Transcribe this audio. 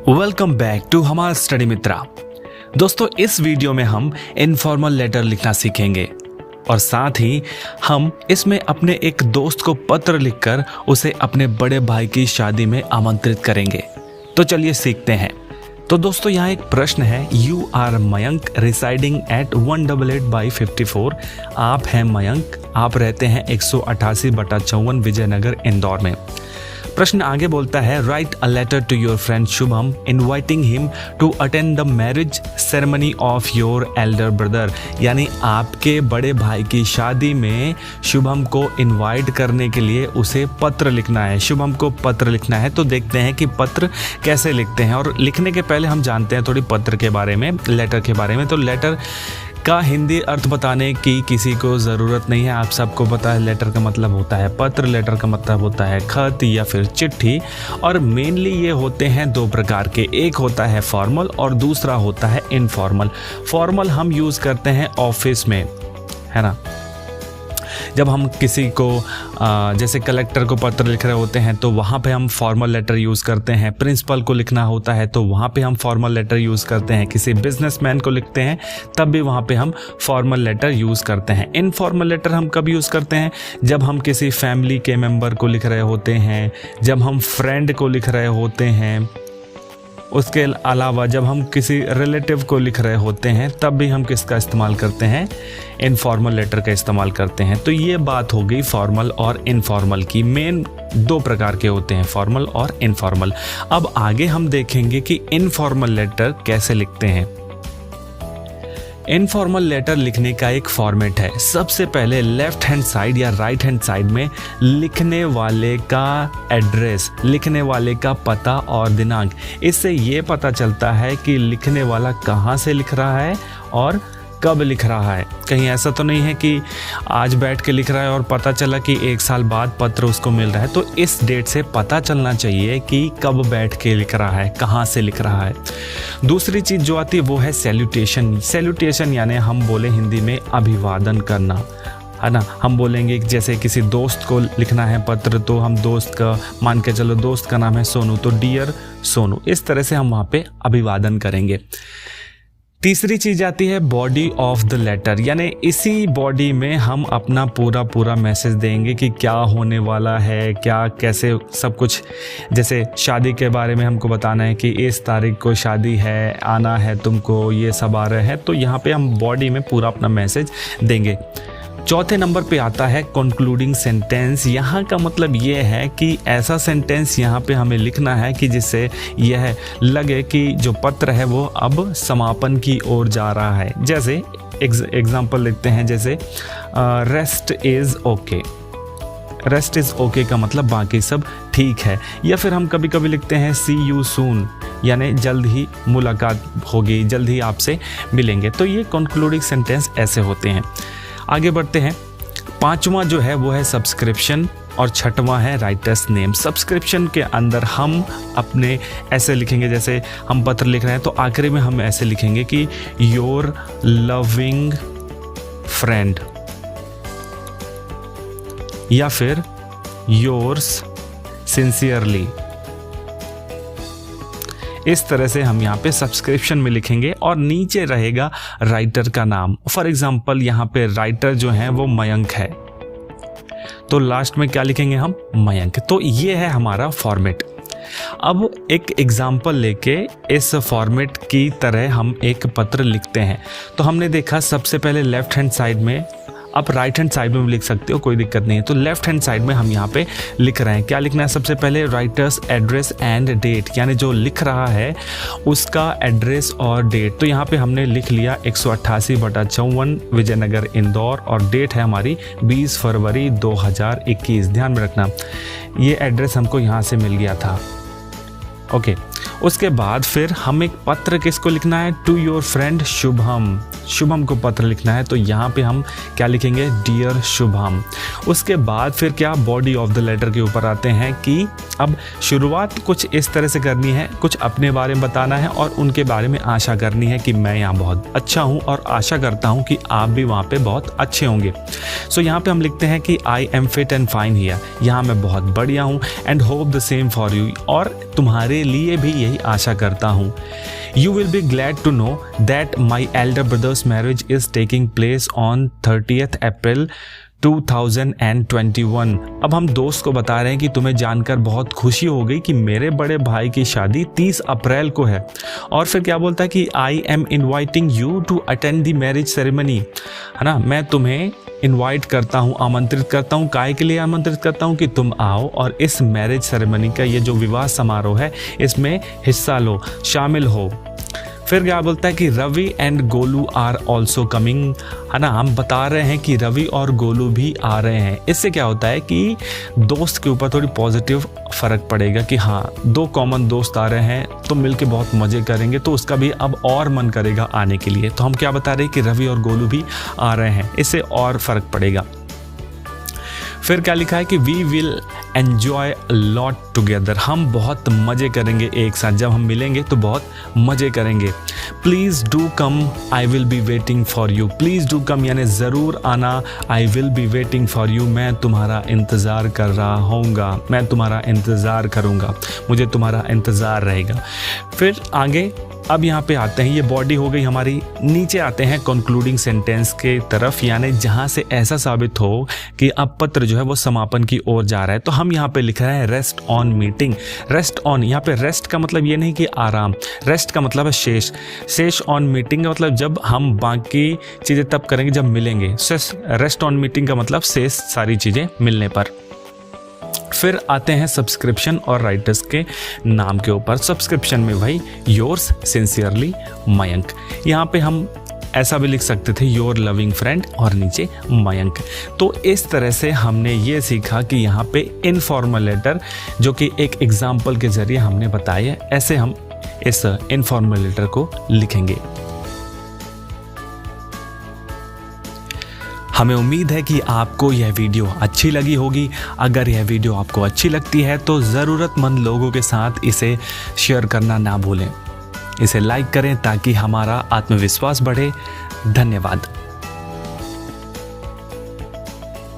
Welcome back to हमारा study मित्रा। दोस्तों, इस वीडियो में हम इनफॉर्मल लेटर लिखना सीखेंगे और साथ ही हम इसमें अपने एक दोस्त को पत्र लिखकर उसे अपने बड़े भाई की शादी में आमंत्रित करेंगे। तो चलिए सीखते हैं। तो दोस्तों, यहाँ एक प्रश्न है, you are Mayank residing at 188/54। आप हैं मयंक, आप रहते हैं 188/54 विजयनगर इंदौर में। प्रश्न आगे बोलता है, write a letter to your friend Shubham inviting him to attend the marriage ceremony of your elder brother. यानी आपके बड़े भाई की शादी में शुभम को इनवाइट करने के लिए उसे पत्र लिखना है। शुभम को पत्र लिखना है। तो देखते हैं कि पत्र कैसे लिखते हैं। और लिखने के पहले हम जानते हैं थोड़ी पत्र के बारे में, लेटर के बारे में। तो लेटर का हिंदी अर्थ बताने की किसी को ज़रूरत नहीं है। आप सबको पता है लेटर का मतलब होता है पत्र, लेटर का मतलब होता है खत या फिर चिट्ठी। और मेनली ये होते हैं दो प्रकार के, एक होता है फॉर्मल और दूसरा होता है इनफॉर्मल। फॉर्मल हम यूज़ करते हैं ऑफिस में, है ना। जब हम किसी को जैसे कलेक्टर को पत्र लिख रहे होते हैं तो वहाँ पे हम फॉर्मल लेटर यूज़ करते हैं। प्रिंसिपल को लिखना होता है तो वहाँ पे हम फॉर्मल लेटर यूज़ करते हैं। किसी बिजनेसमैन को लिखते हैं तब भी वहाँ पे हम फॉर्मल लेटर यूज़ करते हैं। इनफॉर्मल लेटर हम कब यूज़ करते हैं? जब हम किसी फैमिली के मेम्बर को लिख रहे होते हैं, जब हम फ्रेंड को लिख रहे होते हैं, उसके अलावा जब हम किसी रिलेटिव को लिख रहे होते हैं तब भी हम किसका इस्तेमाल करते हैं? इनफॉर्मल लेटर का इस्तेमाल करते हैं। तो ये बात हो गई फॉर्मल और इनफॉर्मल की। मेन दो प्रकार के होते हैं, फॉर्मल और इनफॉर्मल। अब आगे हम देखेंगे कि इनफॉर्मल लेटर कैसे लिखते हैं। इनफॉर्मल लेटर लिखने का एक फॉर्मेट है। सबसे पहले लेफ्ट हैंड साइड या राइट हैंड साइड में लिखने वाले का एड्रेस, लिखने वाले का पता और दिनांक। इससे ये पता चलता है कि लिखने वाला कहाँ से लिख रहा है और कब लिख रहा है। कहीं ऐसा तो नहीं है कि आज बैठ के लिख रहा है और पता चला कि 1 साल बाद पत्र उसको मिल रहा है। तो इस डेट से पता चलना चाहिए कि कब बैठ के लिख रहा है, कहाँ से लिख रहा है। दूसरी चीज़ जो आती है वो है सैल्यूटेशन। सैल्यूटेशन यानी हम बोले हिंदी में अभिवादन करना, है ना। हम बोलेंगे जैसे किसी दोस्त को लिखना है पत्र तो हम दोस्त का, मान के चलो दोस्त का नाम है सोनू, तो डियर सोनू, इस तरह से हम वहाँ पे अभिवादन करेंगे। तीसरी चीज़ आती है बॉडी ऑफ द लेटर, यानी इसी बॉडी में हम अपना पूरा मैसेज देंगे कि क्या होने वाला है, क्या कैसे सब कुछ। जैसे शादी के बारे में हमको बताना है कि इस तारीख को शादी है, आना है तुमको, ये सब आ रहे हैं। तो यहाँ पे हम बॉडी में पूरा अपना मैसेज देंगे। चौथे नंबर पे आता है कंक्लूडिंग सेंटेंस। यहाँ का मतलब ये है कि ऐसा सेंटेंस यहाँ पे हमें लिखना है कि जिससे यह लगे कि जो पत्र है वो अब समापन की ओर जा रहा है। जैसे एग्जाम्पल लिखते हैं, जैसे rest is okay. Rest is okay का मतलब बाकी सब ठीक है। या फिर हम कभी कभी लिखते हैं सी यू सून, यानी जल्द ही मुलाकात होगी, जल्द ही आपसे मिलेंगे। तो ये कंक्लूडिंग सेंटेंस ऐसे होते हैं। आगे बढ़ते हैं। पांचवा जो है वो है सब्सक्रिप्शन और छठवां है राइटर्स नेम। सब्सक्रिप्शन के अंदर हम अपने ऐसे लिखेंगे, जैसे हम पत्र लिख रहे हैं तो आखिरी में हम ऐसे लिखेंगे कि योर लविंग फ्रेंड या फिर योर्स सिंसियरली। इस तरह से हम यहाँ पे सब्सक्रिप्शन में लिखेंगे और नीचे रहेगा राइटर का नाम। फॉर एग्जांपल यहाँ पे राइटर जो है वो मयंक है, तो लास्ट में क्या लिखेंगे हम? मयंक। तो ये है हमारा फॉर्मेट। अब एक एग्जाम्पल लेके इस फॉर्मेट की तरह हम एक पत्र लिखते हैं। तो हमने देखा सबसे पहले लेफ्ट हैंड साइड में, आप राइट हैंड साइड में भी लिख सकते हो, कोई दिक्कत नहीं है। तो लेफ्ट हैंड साइड में हम यहाँ पे लिख रहे हैं, क्या लिखना है? सबसे पहले राइटर्स एड्रेस एंड डेट, यानी जो लिख रहा है उसका एड्रेस और डेट। तो यहाँ पे हमने लिख लिया 188/54 विजयनगर इंदौर और डेट है हमारी 20 फरवरी 2021। ध्यान में रखना ये एड्रेस हमको यहाँ से मिल गया था। ओके, उसके बाद फिर हम एक पत्र किसको लिखना है? To your friend Shubham. Shubham को पत्र लिखना है तो यहाँ पे हम क्या लिखेंगे? डियर शुभम। उसके बाद फिर क्या? बॉडी ऑफ द लेटर के ऊपर आते हैं कि अब शुरुआत कुछ इस तरह से करनी है, कुछ अपने बारे में बताना है और उनके बारे में आशा करनी है कि मैं यहाँ बहुत अच्छा हूँ और आशा करता हूँ कि आप भी वहाँ पे बहुत अच्छे होंगे। सो यहाँ पे हम लिखते हैं कि I am fit and fine here, यहाँ मैं बहुत बढ़िया हूँ, and hope the same for you, और तुम्हारे लिए भी यही आशा करता हूँ। You will be glad to know that my elder brother's marriage is taking place on 30th April 2021। अब हम दोस्त को बता रहे हैं कि तुम्हें जानकर बहुत खुशी हो गई कि मेरे बड़े भाई की शादी 30 अप्रैल को है। और फिर क्या बोलता है कि I am inviting you to attend the marriage ceremony, है ना, मैं तुम्हें इनवाइट करता हूँ, आमंत्रित करता हूँ। काय के लिए आमंत्रित करता हूँ कि तुम आओ और इस मैरिज सेरेमनी का ये जो विवाह समारोह है इसमें हिस्सा लो, शामिल हो। फिर क्या बोलता है कि Ravi and Golu are also coming, है ना, हम बता रहे हैं कि रवि और गोलू भी आ रहे हैं। इससे क्या होता है कि दोस्त के ऊपर थोड़ी पॉजिटिव फ़र्क पड़ेगा कि हाँ 2 कॉमन दोस्त आ रहे हैं तो मिलके बहुत मज़े करेंगे, तो उसका भी अब और मन करेगा आने के लिए। तो हम क्या बता रहे हैं कि रवि और गोलू भी आ रहे हैं, इससे और फ़र्क पड़ेगा। फिर क्या लिखा है कि we will enjoy lot together, हम बहुत मज़े करेंगे एक साथ, जब हम मिलेंगे तो बहुत मज़े करेंगे। Please do come, I will be waiting for you, please do come यानी ज़रूर आना, I will be waiting for you, मैं तुम्हारा इंतज़ार कर रहा होऊंगा, मैं तुम्हारा इंतज़ार करूँगा, मुझे तुम्हारा इंतज़ार रहेगा। फिर आगे अब यहाँ पे आते हैं, ये बॉडी हो गई हमारी, नीचे आते हैं कंक्लूडिंग सेंटेंस के तरफ, यानी जहाँ से ऐसा साबित हो कि अब पत्र जो है वो समापन की ओर जा रहा है। तो हम यहाँ पे लिख रहे हैं rest on meeting. Rest on, यहाँ पे रेस्ट का मतलब ये नहीं कि आराम, रेस्ट का मतलब है शेष। शेष ऑन मीटिंग का मतलब जब हम बाकी चीज़ें तब करेंगे जब मिलेंगे। रेस्ट ऑन मीटिंग का मतलब शेष सारी चीज़ें मिलने पर। फिर आते हैं सब्सक्रिप्शन और राइटर्स के नाम के ऊपर। सब्सक्रिप्शन में भाई योर्स सिंसियरली मयंक, यहाँ पे हम ऐसा भी लिख सकते थे योर लविंग फ्रेंड और नीचे मयंक। तो इस तरह से हमने ये सीखा कि यहाँ पे इनफॉर्मल लेटर जो कि एक एग्जाम्पल के जरिए हमने बताया, ऐसे हम इस इनफॉर्मल लेटर को लिखेंगे। हमें उम्मीद है कि आपको यह वीडियो अच्छी लगी होगी। अगर यह वीडियो आपको अच्छी लगती है तो ज़रूरतमंद लोगों के साथ इसे शेयर करना ना भूलें। इसे लाइक करें ताकि हमारा आत्मविश्वास बढ़े। धन्यवाद।